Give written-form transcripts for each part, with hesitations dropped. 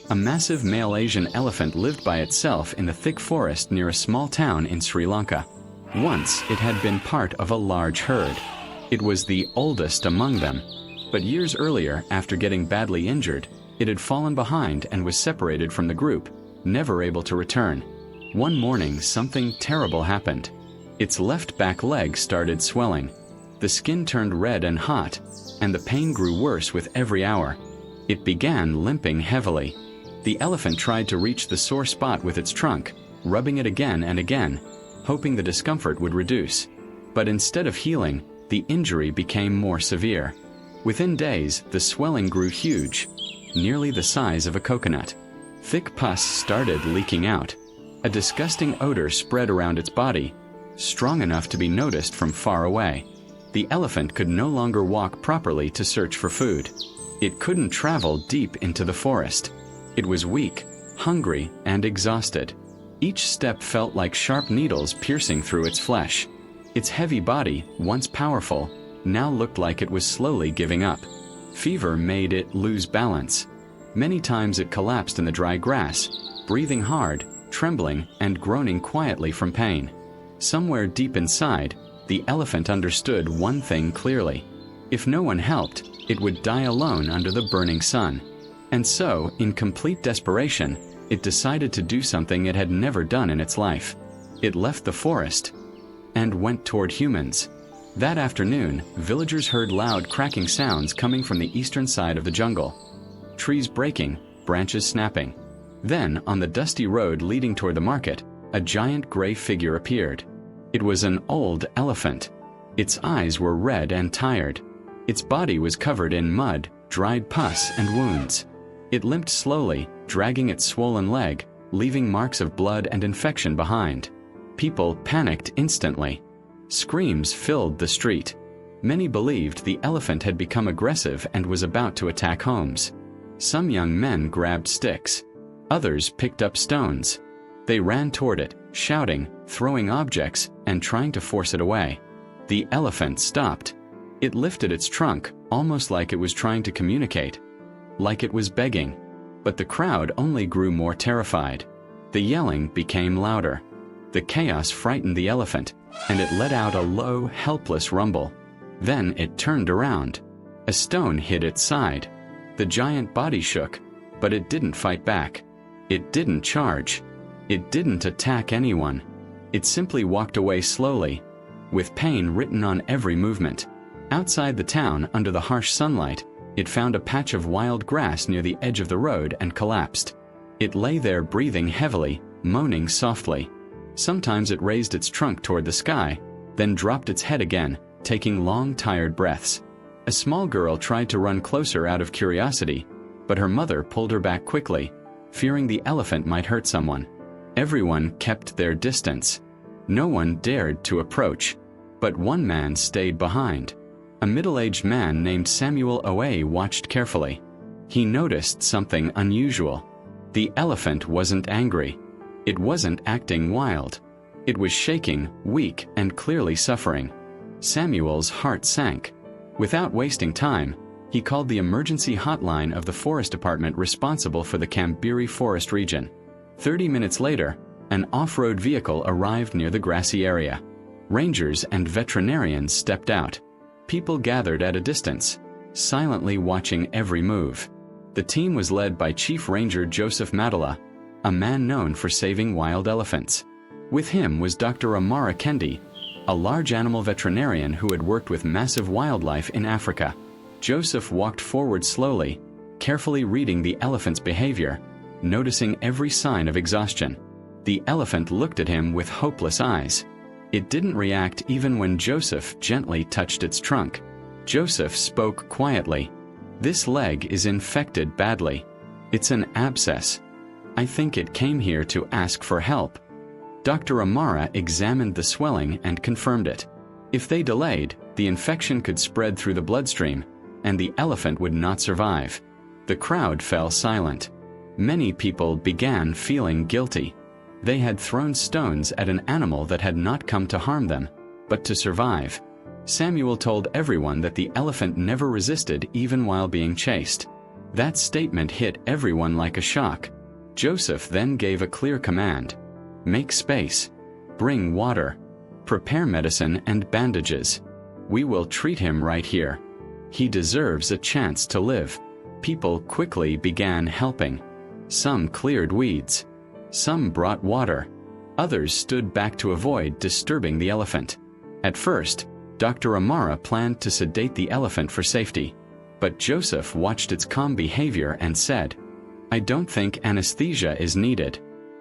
A massive male Asian elephant lived by itself in the thick forest near a small town in Sri Lanka. Once it had been part of a large herd. It was the oldest among them. But years earlier, after getting badly injured, it had fallen behind and was separated from the group, never able to return. One morning, something terrible happened. Its left back leg started swelling. The skin turned red and hot, and the pain grew worse with every hour. It began limping heavily. The elephant tried to reach the sore spot with its trunk, rubbing it again and again, hoping the discomfort would reduce. But instead of healing, the injury became more severe. Within days, the swelling grew huge, nearly the size of a coconut. Thick pus started leaking out. A disgusting odor spread around its body, strong enough to be noticed from far away. The elephant could no longer walk properly to search for food. It couldn't travel deep into the forest. It was weak, hungry, and exhausted. Each step felt like sharp needles piercing through its flesh. Its heavy body, once powerful, now looked like it was slowly giving up. Fever made it lose balance. Many times it collapsed in the dry grass, breathing hard, trembling, and groaning quietly from pain. Somewhere deep inside, the elephant understood one thing clearly. If no one helped, it would die alone under the burning sun. And so, in complete desperation, it decided to do something it had never done in its life. It left the forest and went toward humans. That afternoon, villagers heard loud cracking sounds coming from the eastern side of the jungle. Trees breaking, branches snapping. Then, on the dusty road leading toward the market, a giant gray figure appeared. It was an old elephant. Its eyes were red and tired. Its body was covered in mud, dried pus, and wounds. It limped slowly, dragging its swollen leg, leaving marks of blood and infection behind. People panicked instantly. Screams filled the street. Many believed the elephant had become aggressive and was about to attack homes. Some young men grabbed sticks. Others picked up stones. They ran toward it, shouting, throwing objects, and trying to force it away. The elephant stopped. It lifted its trunk, almost like it was trying to communicate, like it was begging. But the crowd only grew more terrified. The yelling became louder. The chaos frightened the elephant, and it let out a low, helpless rumble. Then it turned around. A stone hit its side. The giant body shook, but it didn't fight back. It didn't charge. It didn't attack anyone. It simply walked away slowly, with pain written on every movement. Outside the town, under the harsh sunlight, it found a patch of wild grass near the edge of the road and collapsed. It lay there breathing heavily, moaning softly. Sometimes it raised its trunk toward the sky, then dropped its head again, taking long, tired breaths. A small girl tried to run closer out of curiosity, but her mother pulled her back quickly, fearing the elephant might hurt someone. Everyone kept their distance. No one dared to approach. But one man stayed behind. A middle-aged man named Samuel Oe watched carefully. He noticed something unusual. The elephant wasn't angry. It wasn't acting wild. It was shaking, weak, and clearly suffering. Samuel's heart sank. Without wasting time, he called the emergency hotline of the forest department responsible for the Kambiri forest region. 30 minutes later, an off-road vehicle arrived near the grassy area. Rangers and veterinarians stepped out. People gathered at a distance, silently watching every move. The team was led by Chief Ranger Joseph Madala, a man known for saving wild elephants. With him was Dr. Amara Kendi, a large animal veterinarian who had worked with massive wildlife in Africa. Joseph walked forward slowly, carefully reading the elephant's behavior, noticing every sign of exhaustion. The elephant looked at him with hopeless eyes. It didn't react even when Joseph gently touched its trunk. Joseph spoke quietly. "This leg is infected badly. It's an abscess. I think it came here to ask for help." Dr. Amara examined the swelling and confirmed it. If they delayed, the infection could spread through the bloodstream, and the elephant would not survive. The crowd fell silent. Many people began feeling guilty. They had thrown stones at an animal that had not come to harm them, but to survive. Samuel told everyone that the elephant never resisted even while being chased. That statement hit everyone like a shock. Joseph then gave a clear command. Make space. Bring water. Prepare medicine and bandages. We will treat him right here. He deserves a chance to live. People quickly began helping. Some cleared weeds. Some brought water. Others stood back to avoid disturbing the elephant. At first, Dr. Amara planned to sedate the elephant for safety. But Joseph watched its calm behavior and said, I don't think anesthesia is needed.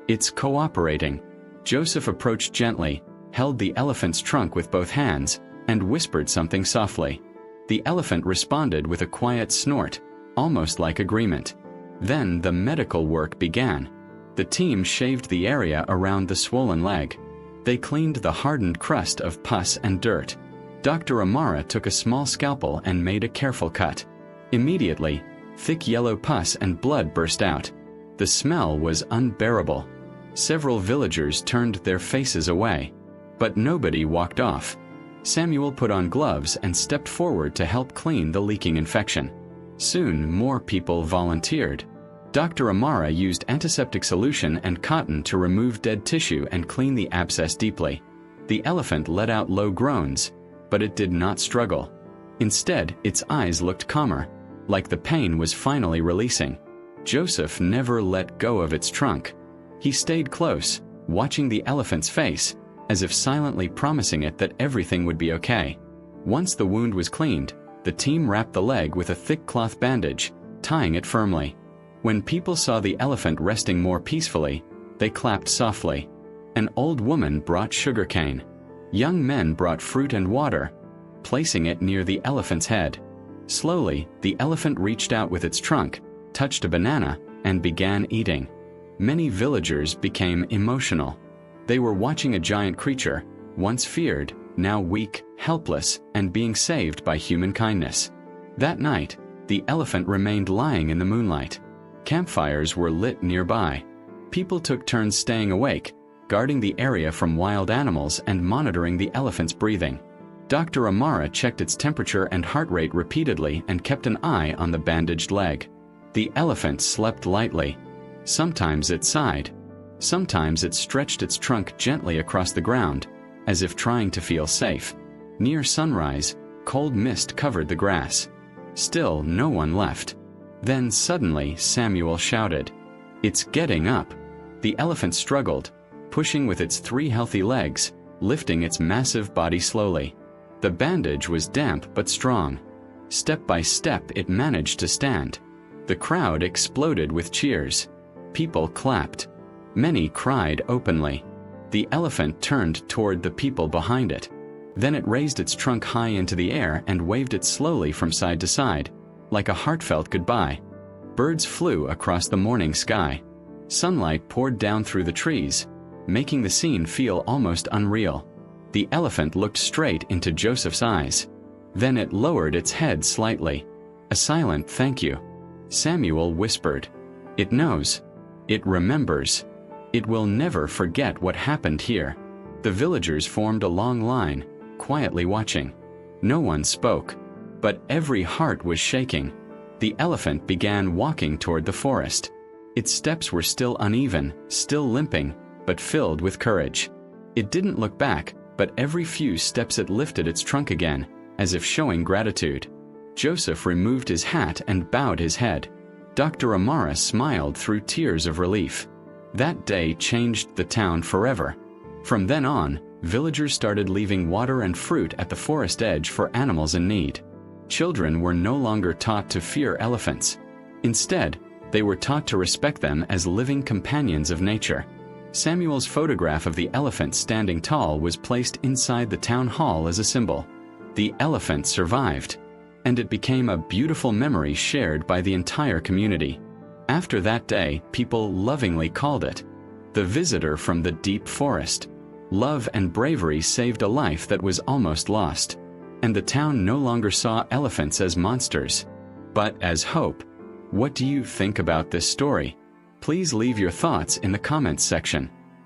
It's cooperating. Joseph approached gently, held the elephant's trunk with both hands, and whispered something softly. The elephant responded with a quiet snort, almost like agreement. Then the medical work began. The team shaved the area around the swollen leg. They cleaned the hardened crust of pus and dirt. Dr. Amara took a small scalpel and made a careful cut. Immediately, thick yellow pus and blood burst out. The smell was unbearable. Several villagers turned their faces away. But nobody walked off. Samuel put on gloves and stepped forward to help clean the leaking infection. Soon, more people volunteered. Dr. Amara used antiseptic solution and cotton to remove dead tissue and clean the abscess deeply. The elephant let out low groans, but it did not struggle. Instead, its eyes looked calmer, like the pain was finally releasing. Joseph never let go of its trunk. He stayed close, watching the elephant's face, as if silently promising it that everything would be okay. Once the wound was cleaned, the team wrapped the leg with a thick cloth bandage, tying it firmly. When people saw the elephant resting more peacefully, they clapped softly. An old woman brought sugarcane. Young men brought fruit and water, placing it near the elephant's head. Slowly, the elephant reached out with its trunk, touched a banana, and began eating. Many villagers became emotional. They were watching a giant creature, once feared, now weak, helpless, and being saved by human kindness. That night, the elephant remained lying in the moonlight. Campfires were lit nearby. People took turns staying awake, guarding the area from wild animals and monitoring the elephant's breathing. Dr. Amara checked its temperature and heart rate repeatedly and kept an eye on the bandaged leg. The elephant slept lightly. Sometimes it sighed. Sometimes it stretched its trunk gently across the ground, as if trying to feel safe. Near sunrise, cold mist covered the grass. Still, no one left. Then suddenly, Samuel shouted, "It's getting up!" The elephant struggled, pushing with its 3 healthy legs, lifting its massive body slowly. The bandage was damp but strong. Step by step, it managed to stand. The crowd exploded with cheers. People clapped. Many cried openly. The elephant turned toward the people behind it. Then it raised its trunk high into the air and waved it slowly from side to side, like a heartfelt goodbye. Birds flew across the morning sky. Sunlight poured down through the trees, making the scene feel almost unreal. The elephant looked straight into Joseph's eyes. Then it lowered its head slightly. A silent thank you. Samuel whispered, "It knows. It remembers. It will never forget what happened here." The villagers formed a long line, quietly watching. No one spoke, but every heart was shaking. The elephant began walking toward the forest. Its steps were still uneven, still limping, but filled with courage. It didn't look back, but every few steps it lifted its trunk again, as if showing gratitude. Joseph removed his hat and bowed his head. Dr. Amara smiled through tears of relief. That day changed the town forever. From then on, villagers started leaving water and fruit at the forest edge for animals in need. Children were no longer taught to fear elephants. Instead, they were taught to respect them as living companions of nature. Samuel's photograph of the elephant standing tall was placed inside the town hall as a symbol. The elephant survived, and it became a beautiful memory shared by the entire community. After that day, people lovingly called it the visitor from the deep forest. Love and bravery saved a life that was almost lost, and the town no longer saw elephants as monsters, but as hope. What do you think about this story? Please leave your thoughts in the comments section.